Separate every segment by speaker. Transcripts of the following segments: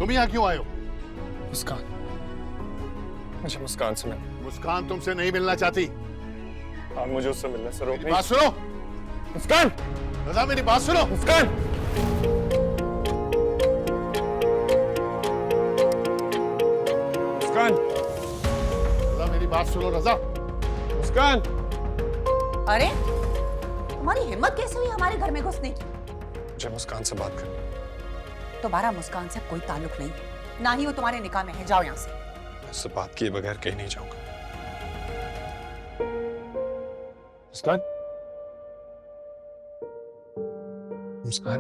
Speaker 1: तुम यहाँ क्यों आए हो?
Speaker 2: मुस्कान, मुझे मुस्कान से मिलना।
Speaker 1: मुस्कान तुमसे नहीं मिलना चाहती।
Speaker 2: आप मुझे उससे मिलने से रोक
Speaker 1: मेरी
Speaker 2: नहीं।
Speaker 1: बात सुनो।
Speaker 2: मुस्कान,
Speaker 1: रजा मेरी बात सुनो।
Speaker 2: मुस्कान, मुस्कान,
Speaker 1: रजा मेरी बात सुनो रजा।
Speaker 2: मुस्कान।
Speaker 3: अरे तुम्हारी हिम्मत कैसे हुई हमारे घर में घुसने की?
Speaker 2: मुझे मुस्कान से बात करनी।
Speaker 3: तुम्हारा मुस्कान से कोई ताल्लुक नहीं है, ना ही वो तुम्हारे निकाह में है। जाओ यहाँ से।
Speaker 2: मैं उससे बात किए बगैर कहीं नहीं जाऊंगा। मुस्कान, मुस्कान,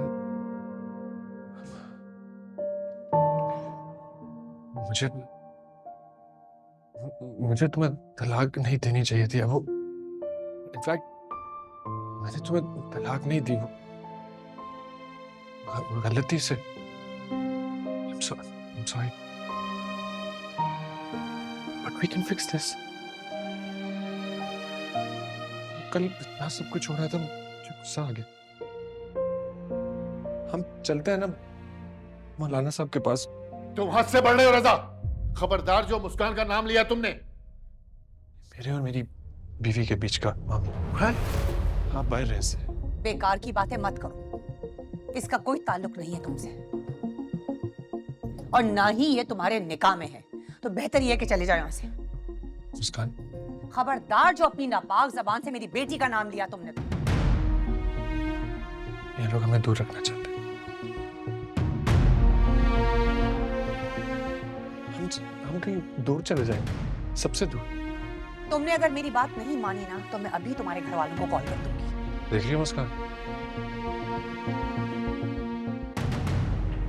Speaker 2: मुझे तुम्हें तलाक नहीं देनी चाहिए थी। वो इनफैक्ट मैंने तुम्हें तलाक नहीं दी, वो गलती से। I'm sorry. But we can fix this. कल इतना सब कुछ हो रहा था, मुझे गुस्सा आ गया। हम चलते हैं ना मौलाना साहब के पास।
Speaker 1: तुम हद से बढ़ रहे हो रजा। खबरदार जो मुस्कान का नाम लिया तुमने।
Speaker 2: मेरे और मेरी बीवी के बीच का मामला है। आप बाहर रहे से।
Speaker 3: बेकार की बातें मत करो, इसका कोई ताल्लुक नहीं है तुमसे, और ना ही ये तुम्हारे निकाह में है। तो बेहतर ये है कि चले जाओ यहाँ से।
Speaker 2: मुस्कान,
Speaker 3: खबरदार जो अपनी नापाक जबान से मेरी बेटी का नाम लिया तुमने तो।
Speaker 2: ये लोग हमें दूर रखना चाहते हैं। हम कहीं दूर चले जाएंगे, सबसे दूर।
Speaker 3: तुमने अगर मेरी बात नहीं मानी ना, तो मैं अभी तुम्हारे घर वालों को कॉल कर दूंगी।
Speaker 2: देख रही हो मुस्कान,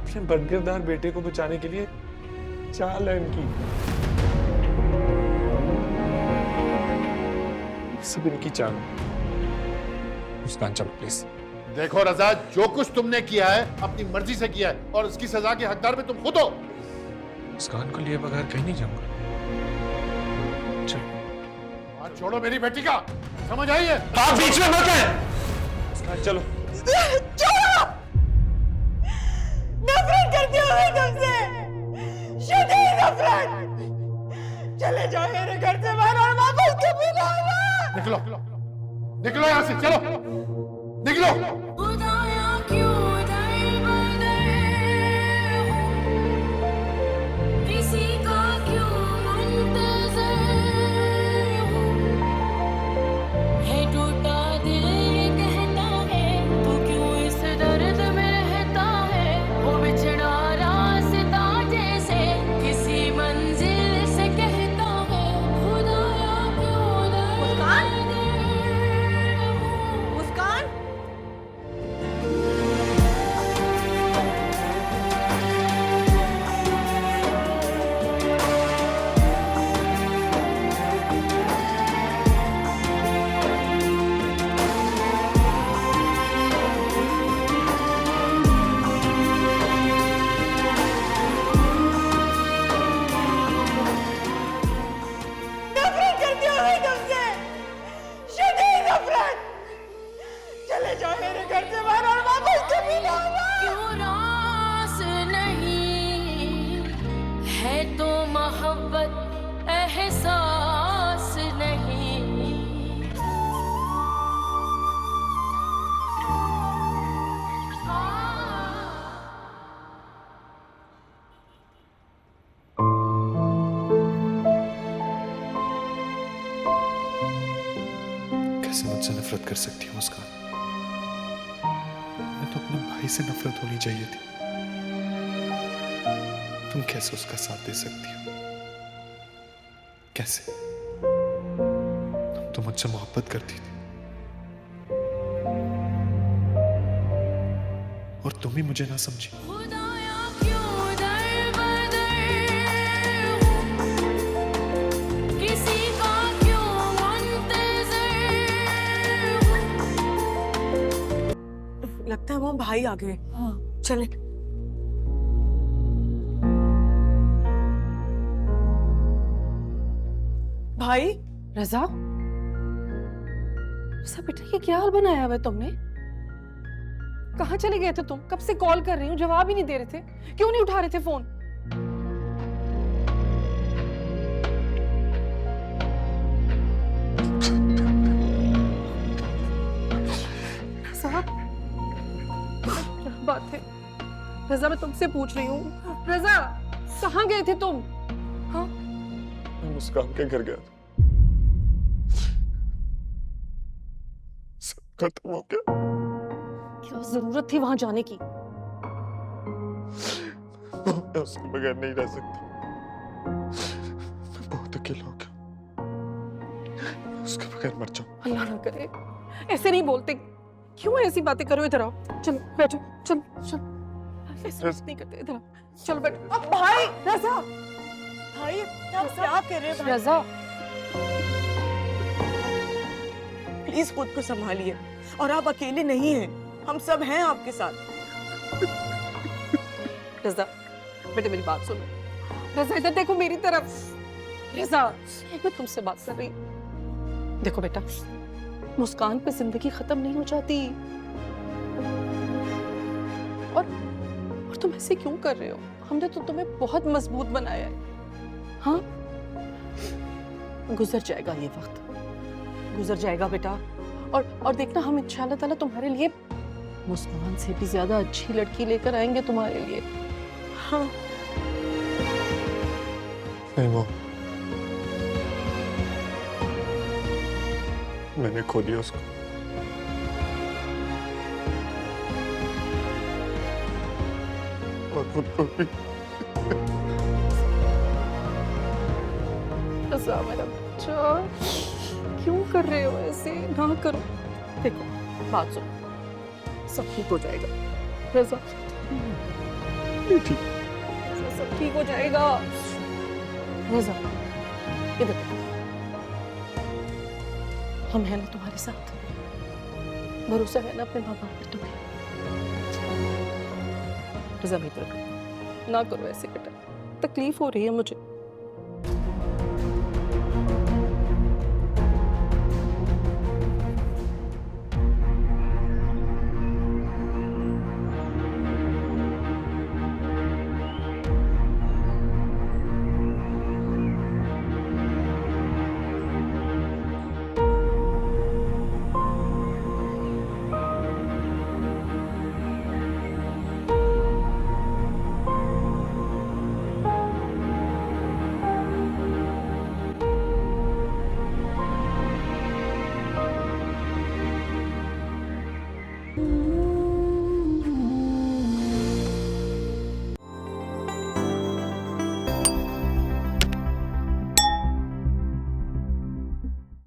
Speaker 2: अपने बदकिरदार बेटे को बचाने के लिए चाल है इनकी। सब इनकी चाल। मुस्कान चलो प्लीज।
Speaker 1: देखो रजा, जो कुछ तुमने किया है अपनी मर्जी से किया है, और उसकी सजा के हकदार भी तुम खुद हो।
Speaker 2: मुस्कान को लिए बगैर कहीं नहीं जाऊंगा। चलो।
Speaker 1: हाथ छोड़ो मेरी बेटी का, समझ आई है?
Speaker 2: आप बीच में मत आए। मुस्कान चलो।
Speaker 3: छोड़ो! नफरत करती हूँ मैं तुमसे, शदीद नफरत। चले जाओ मेरे घर से बाहर और वापस कभी ना आना।
Speaker 1: निकलो, निकलो यहाँ से, चलो निकलो।
Speaker 4: खुदाया क्यों दर बदर हूँ, किसी का क्यों मुंतज़र हूँ, है टूटा दिल ये कहता है, तू क्यों इस दर्द में रहता है, वो बिछड़ा रास्ता जैसे किसी मंजिल से कहता है, खुदाया क्यों दर
Speaker 3: मुस्कान?
Speaker 4: बदर हूँ।
Speaker 3: मुस्कान? नफरत करती हूँ मैं तुमसे, शदीद नफरत। चले जाओ मेरे घर से बाहर और वापस कभी ना आना।
Speaker 4: क्यों रास नहीं है तो मोहब्बत एहसास नहीं,
Speaker 2: कैसे मुझसे नफरत कर सकती हो मुस्कान? मैं तो अपने भाई से नफरत होनी चाहिए थी। तुम कैसे उसका साथ दे सकती हो? कैसे? तुम तो मुझसे मोहब्बत करती थी, और तुम ही मुझे ना समझी।
Speaker 4: खुदाया क्यों दर बदर हूँ, किसी का क्यों मुंतज़र हूँ।
Speaker 5: लगता है वो भाई आ गए। चले। भाई रजा, रजा बेटा ये क्या हाल बनाया हुआ है तुमने? कहाँ चले गए थे तुम? कब से कॉल कर रही हूँ, जवाब ही नहीं दे रहे थे। क्यों नहीं उठा रहे थे फोन? बात है? रजा, मैं तुमसे पूछ रही हूँ, रजा कहाँ गए थे तुम? हाँ,
Speaker 2: मैं मुस्कान के घर गया था, सब खत्म हो गया।
Speaker 5: क्या जरूरत थी वहां जाने की?
Speaker 2: मैं उसके बगैर नहीं रह सकता, मैं बहुत अकेला हो गया, मैं उसके बगैर मर जाऊं।
Speaker 5: अल्लाह ना करे, ऐसे नहीं बोलते, क्यों ऐसी बातें करो? इधर आओ, चलो बैठो, चलो चलो, ऐसे बात नहीं करते, इधर आओ, चलो बैठो। अब भाई, रजा,
Speaker 3: भाई आप क्या कर रहे हैं?
Speaker 5: रजा,
Speaker 3: प्लीज खुद को संभालिए, और आप अकेले नहीं हैं, हम सब हैं आपके साथ।
Speaker 5: रजा बेटे मेरी बात सुनो। रजा इधर देखो मेरी तरफ। रजा, मैं तुमसे बात कर रही हूँ। देखो बेटा, मुस्कान पे जिंदगी खत्म नहीं हो जाती। और तुम ऐसे क्यों कर रहे हो? हमने तो तुम्हें बहुत मजबूत बनाया है। हाँ, गुजर जाएगा ये वक्त, गुजर जाएगा बेटा। और देखना, हम इंशाल्लाह ताला तुम्हारे लिए मुस्कान से भी ज्यादा अच्छी लड़की लेकर आएंगे तुम्हारे लिए। हाँ,
Speaker 2: नहीं वो, मैंने खो दिया उसको। और खुद को भी।
Speaker 5: रजा मेरा बच्चा, क्यों कर रहे हो ऐसे? ना करो। देखो बात सुनो, सब ठीक हो जाएगा रजा,
Speaker 2: ठीक,
Speaker 5: सब ठीक हो जाएगा। रजा इधर देखो, हम हैं ना तुम्हारे साथ, भरोसा है ना अपने माँ बाप पर तुम्हें? रजा बेटा, ना करो ऐसे बेटा, तकलीफ हो रही है मुझे।